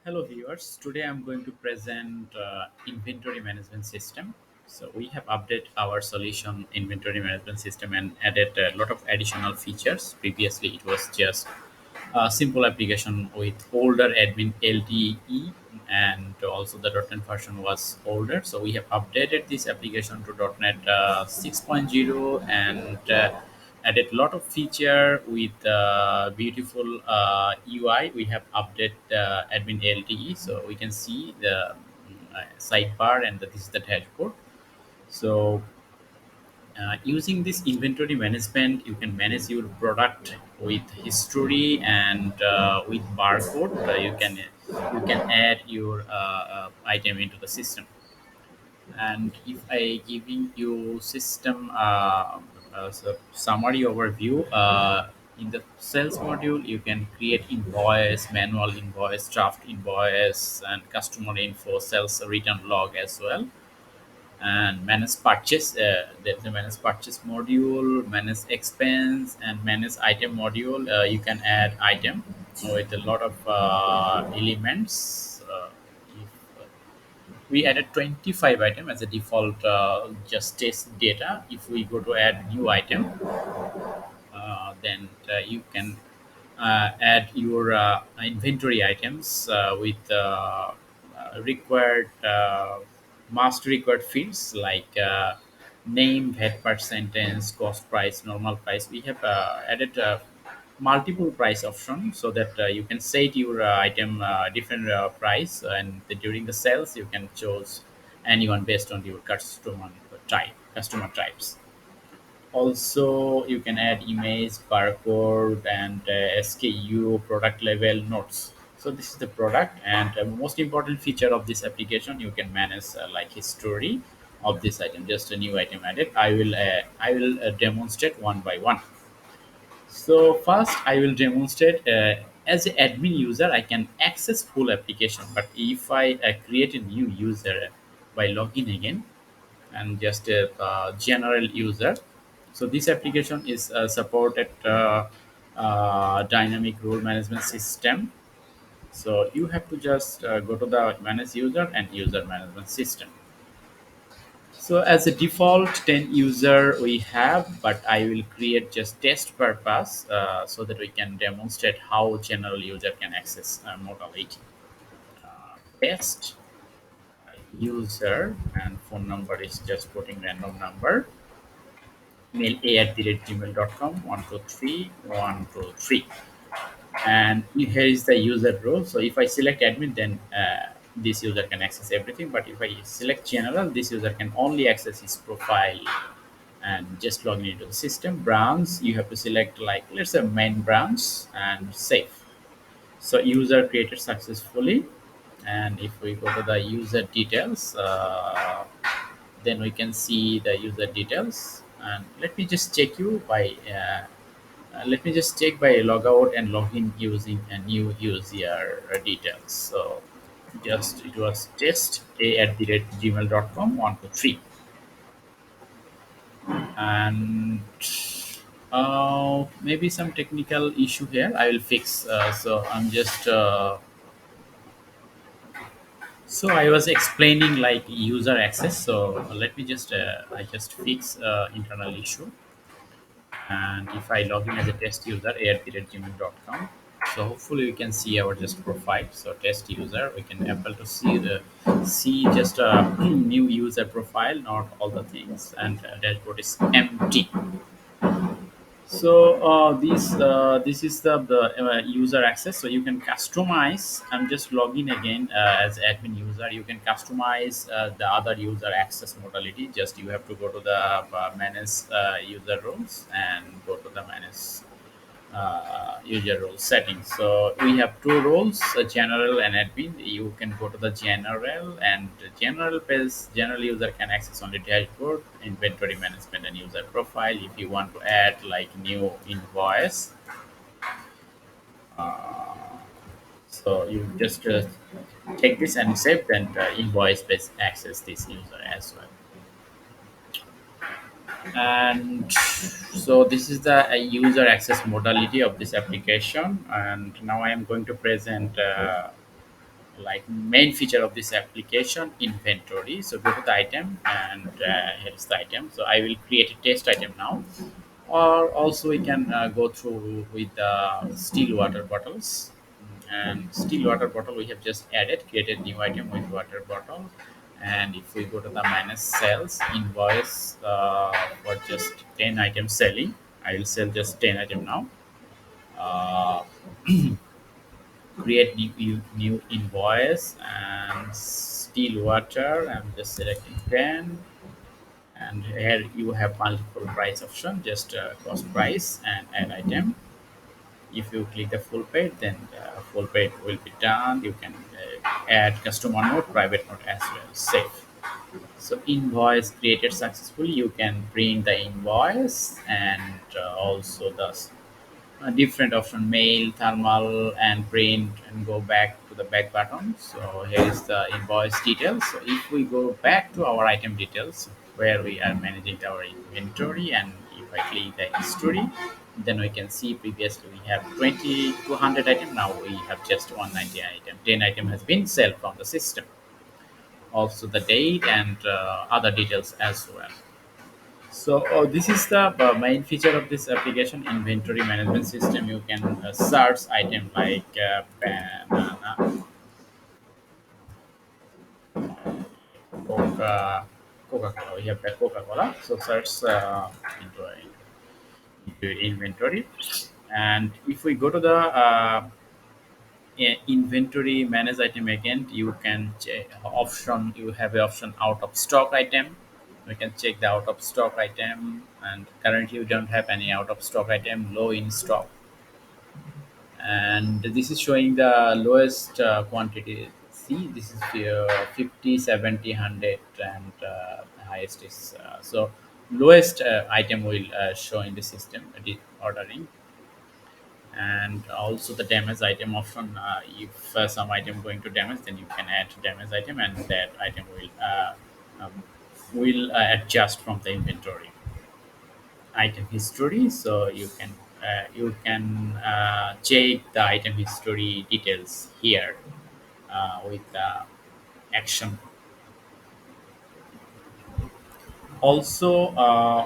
Hello viewers, today I'm going to present inventory management system. So we have updated our solution inventory management system and added a lot of additional features. Previously it was just a simple application with older admin LTE, and also the .NET version was older. So we have updated this application to .NET 6.0 and added a lot of feature with beautiful UI. We have updated admin LTE, so we can see the sidebar, and this is the dashboard. So using this inventory management, you can manage your product with history and with barcode. You can add your item into the system. And if I giving you system summary overview, in the sales module you can create invoice, manual invoice, draft invoice, and customer info, sales return log as well, and manage purchase. There's a manage purchase module, manage expense, and manage item module. You can add item with a lot of elements. If we added 25 item as a default, just test data. If we go to add new item, then you can add your inventory items with required must required fields like name, head per sentence, cost price, normal price. We have added multiple price options so that you can set your item different price, and during the sales you can choose anyone based on your customer types. Also, you can add image, barcode, and SKU, product level notes. So this is the product, and most important feature of this application, you can manage like history of this item. Just a new item added. I will demonstrate one by one. So first, I will demonstrate as an admin user, I can access full application. But if I create a new user by login again, and just a general user. So this application is supported dynamic role management system. So you have to just go to the manage user and user management system. So as a default 10 user we have, but I will create just test purpose so that we can demonstrate how general user can access modality. Test user, and phone number is just putting random number, mail a@gmail.com 123 123, and here is the user role. So if I select admin, then this user can access everything, but if I select general, this user can only access his profile and just log into the system. Branch, you have to select, like, let's say main branch, and save. So user created successfully. And if we go to the user details, then we can see the user details. And let me just check by log out and log in using a new user details. So just it was test a@gmail.com 123. And maybe some technical issue here I will fix. So I'm just so I was explaining like user access. So let me just I just fix internal issue. And if I log in as a test user a@gmail.com, so hopefully we can see our just profile. So test user, we can able to see just a new user profile, not all the things, and dashboard is empty. So this is the user access. So you can customize. I'm just logging again as admin user. You can customize the other user access modality. Just you have to go to the manage user roles and go to the manage user role settings. So we have two roles, general and admin. You can go to the general, and general page, general user can access only dashboard, inventory management, and user profile. If you want to add like new invoice, so you just take this and save, then invoice based access this user as well. And so this is the user access modality of this application. And now I am going to present like main feature of this application, inventory. So go to the item, and here's the item. So I will create a test item now. Or also we can go through with the still water bottles. And still water bottle we have just added, created new item with water bottle. And if we go to the minus sales invoice, for just 10 items selling, I will sell just 10 item now. uh, Create new invoice and still water. I'm just selecting 10. And here you have multiple price option, just cost price and add item. If you click the full page, then full page will be done. You can add customer note, private note as well, save. So invoice created successfully. You can print the invoice, and also the different option, mail, thermal, and print, and go back to the back button. So here is the invoice details. So if we go back to our item details, where we are managing our inventory, and if I click the history, then we can see previously we have 20 to 100 item. Now we have just 190 item. 10 item has been sold from the system. Also the date and other details as well. So this is the main feature of this application, inventory management system. You can search item like banana, Coca, Coca-Cola. We have the Coca-Cola. So search into inventory. And if we go to the inventory manage item again, you can option. You have a option out of stock item. We can check the out of stock item, and currently you don't have any out of stock item, low in stock. And this is showing the lowest quantity. See, this is 50, 70, 100, and highest is so lowest item will show in the system, the ordering. And also the damage item option, if some item going to damage, then you can add damage item, and that item um, will adjust from the inventory item history. So you can check the item history details here with the action. Also,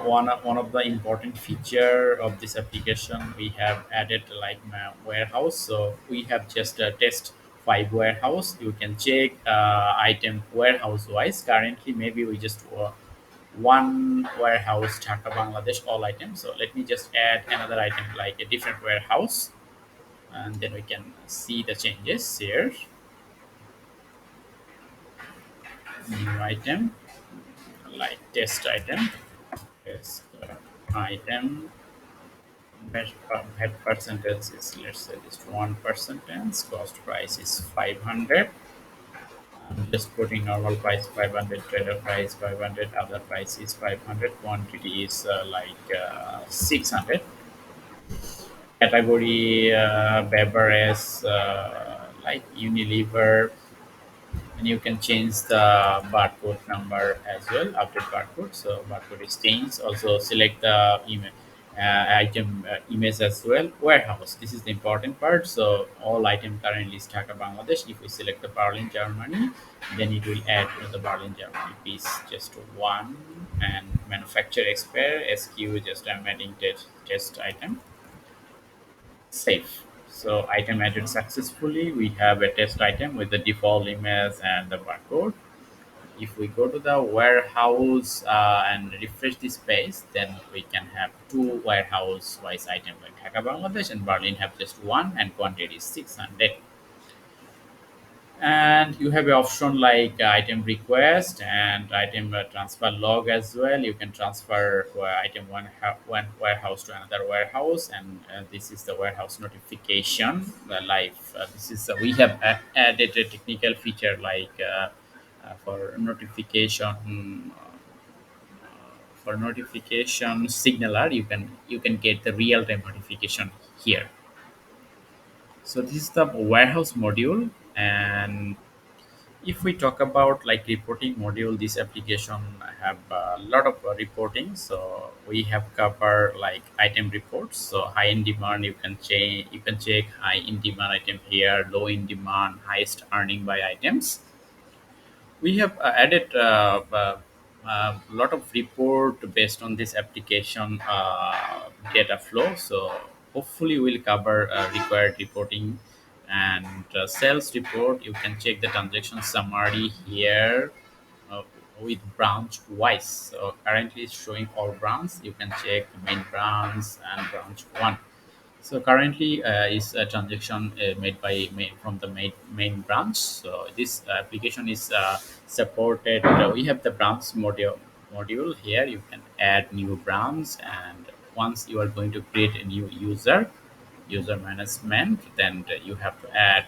one of the important feature of this application, we have added like my warehouse. So we have just a test 5 warehouse. You can check item warehouse wise. Currently maybe we just one warehouse, Dhaka Bangladesh, all items. So let me just add another item like a different warehouse, and then we can see the changes here. New item like test item, test item. Head percentage is, let's say, just 1%. Cost price is 500. I'm just putting normal price 500, trader price 500, other price is 500. Quantity is 600. Category beverage, like Unilever. And you can change the barcode number as well, update barcode. So barcode is changed. Also select the email item image as well. Warehouse, this is the important part. So all item currently is Dhaka Bangladesh. If we select the Berlin Germany, then it will add to the Berlin Germany piece just one. And manufacturer expert SQ, just I'm adding test item, safe. So item added successfully. We have a test item with the default image and the barcode. If we go to the warehouse and refresh this page, then we can have two warehouse wise item like Dhaka Bangladesh and Berlin have just one, and quantity is 600. And you have an option like item request and item transfer log as well. You can transfer item one warehouse to another warehouse, and this is the warehouse notification, the live. This is we have added a technical feature like for notification. For notification signaler, you can get the real time notification here. So this is the warehouse module. And If we talk about like reporting module, this application have a lot of reporting. So we have covered like item reports. So high in demand, you can check high in demand item here, low in demand, highest earning by items. We have added a lot of report based on this application data flow. So hopefully we'll cover required reporting and sales report. You can check the transaction summary here uh, with branch wise. So currently it's showing all branches. You can check the main branch and branch one. So currently is a transaction from the main branch. So this application is supported. We have the branch module here. You can add new branch, and once you are going to create a new user management, then you have to add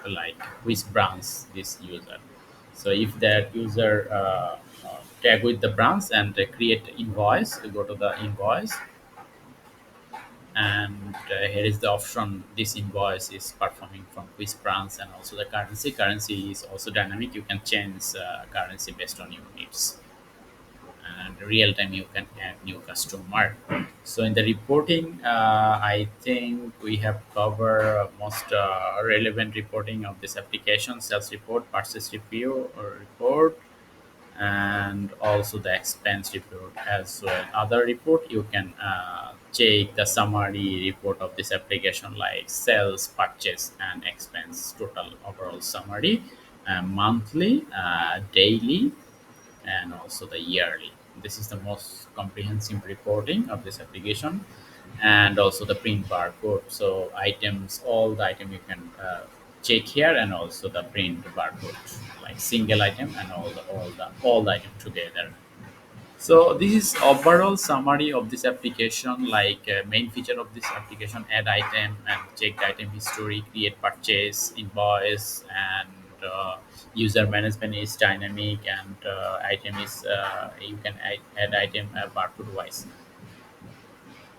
like which branch this user. So if that user tag with the branch and create invoice, you go to the invoice, and here is the option this invoice is performing from which branch, and also the currency is also dynamic. You can change currency based on your needs, and real time you can add new customer. So in the reporting, I think we have covered most relevant reporting of this application: sales report, purchase review or report, and also the expense report as well. Other report you can check the summary report of this application like sales, purchase, and expense total overall summary, monthly, daily, and also the yearly. This is the most comprehensive reporting of this application, and also the print barcode. So items, all the item you can check here, and also the print barcode, like single item and all the item together. So this is overall summary of this application. Like main feature of this application: add item and check the item history, create purchase, invoice, and user management is dynamic, and item is you can add item barcode wise.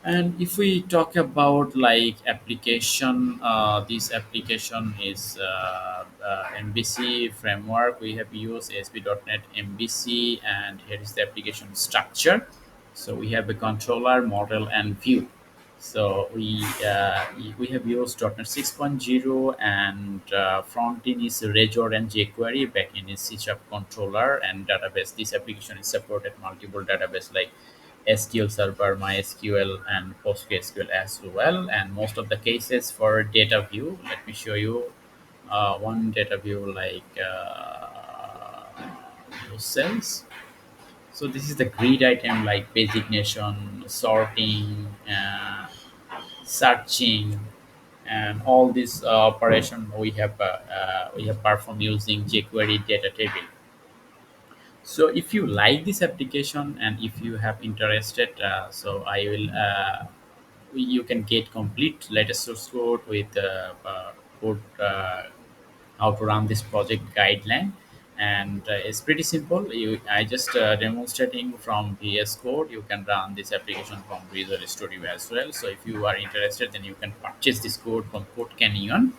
And if we talk about like application, this application is MVC framework. We have used ASP.NET MVC, and here is the application structure. So we have a controller, model, and view. So we have used .NET 6.0, and front end is Razor and jQuery. Back end is C# controller and database. This application is supported multiple database like SQL Server, MySQL, and PostgreSQL as well. And most of the cases for data view, let me show you one data view like view cells. So this is the grid item like designation, sorting, searching, and all this operation we have performed using jQuery data table. So if you like this application and if you have interested, so I will you can get complete latest source code with code how to run this project guideline, and it's pretty simple. I just demonstrating from VS Code. You can run this application from Visual Studio as well. So if you are interested, then you can purchase this code from Code Canyon.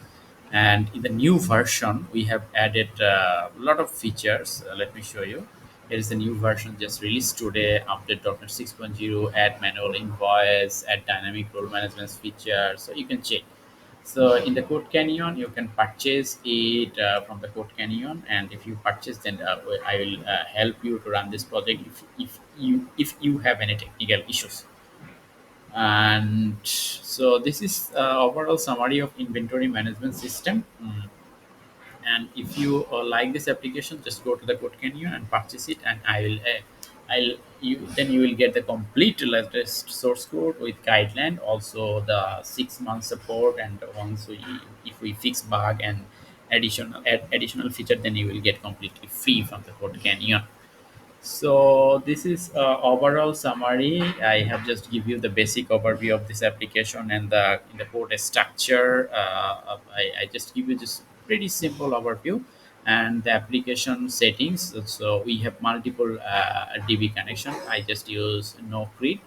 And in the new version, we have added a lot of features. Let me show you. Here is the new version just released today. Update .NET 6.0, add manual invoice, add dynamic role management feature. So you can check. So in the Code Canyon, you can purchase it from the Code Canyon, and if you purchase, then I will help you to run this project if you have any technical issues. And so this is overall summary of inventory management system. And if you like this application, just go to the Code Canyon and purchase it, and I'll you then you will get the complete latest source code with guideline, also the 6 month support, and once we if we fix bug and add additional feature, then you will get completely free from the Code Canyon. So this is overall summary. I have just give you the basic overview of this application and the code structure. I just give you just pretty simple overview and the application settings. So we have multiple DB connection. I just use no creed,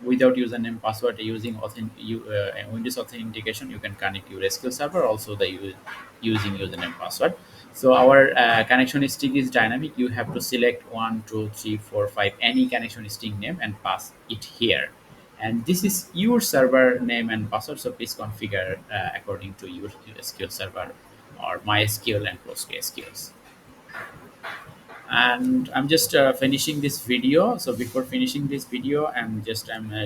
without username password using Windows authentication, you can connect your SQL server also using username password. So our connection string is dynamic. You have to select 1 2 3 4 5 any connection string name and pass it here, and this is your server name and password, so please configure according to your SQL server or MySQL and PostgreSQL. And I'm just finishing this video. So before finishing this video, I'm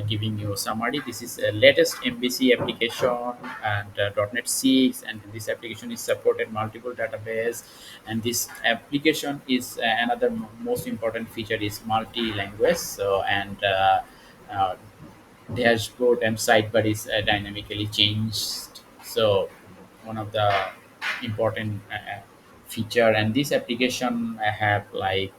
giving you a summary. This is a latest MVC application and .NET 6, and this application is supported multiple database, and this application is another most important feature is multi-language. So and uh, dashboard and sidebar is dynamically changed. So one of the important feature, and this application have like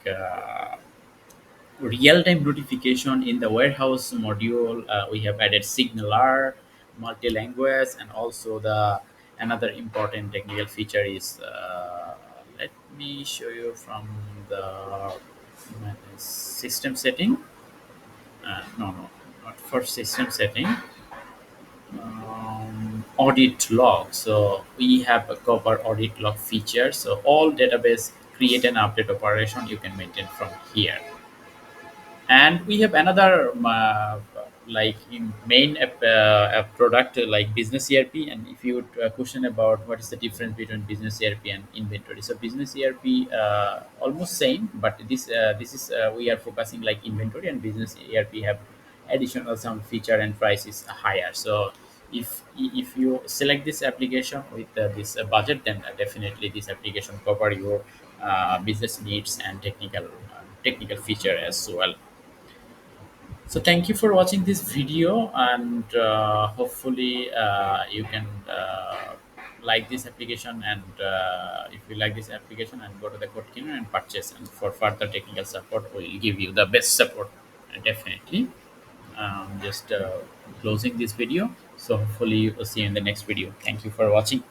real-time notification in the warehouse module. We have added signaler, multi-language, and also the another important technical feature is let me show you from the system setting. No, not for system setting. Audit log. So we have a cover audit log feature. So all database create an update operation you can maintain from here. And we have another like in main product like business ERP. And if you question about what is the difference between business ERP and inventory, so business ERP almost same, but this is we are focusing like inventory, and business ERP have additional some feature and price is higher. So if you select this application with this budget, then definitely this application cover your business needs and technical feature as well. So thank you for watching this video, and hopefully you can like this application, and if you like this application, and go to the code keynote and purchase, and for further technical support we'll give you the best support, definitely. Just closing this video, so hopefully we'll see you in the next video. Thank you for watching.